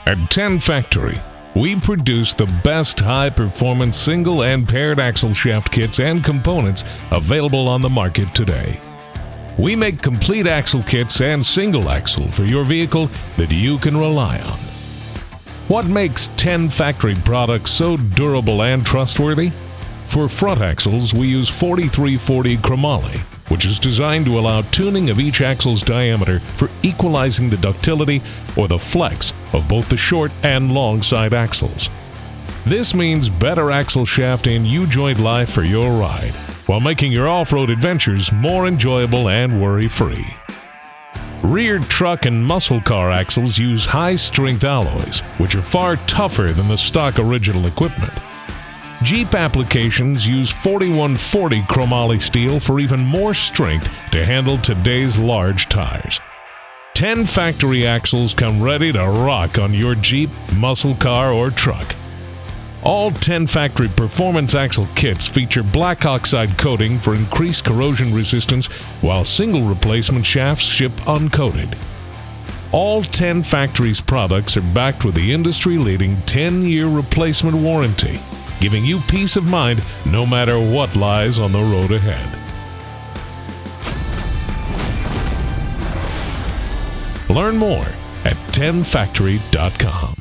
At 10 Factory, we produce the best high-performance single and paired axle shaft kits and components available on the market today. We make complete axle kits and single axle for your vehicle that you can rely on. What makes 10 Factory products so durable and trustworthy? For front axles, we use 4340 chromoly, which is designed to allow tuning of each axle's diameter for equalizing the ductility or the flex of both the short and long side axles. This means better axle shaft and U-joint life for your ride, while making your off-road adventures more enjoyable and worry-free. Rear truck and muscle car axles use high-strength alloys, which are far tougher than the stock original equipment. Jeep applications use 4140 chromoly steel for even more strength to handle today's large tires. 10 Factory axles come ready to rock on your Jeep, muscle car, or truck. All 10 Factory performance axle kits feature black oxide coating for increased corrosion resistance, while single replacement shafts ship uncoated. All 10 Factory's products are backed with the industry-leading 10-year replacement warranty, giving you peace of mind no matter what lies on the road ahead. Learn more at 10factory.com.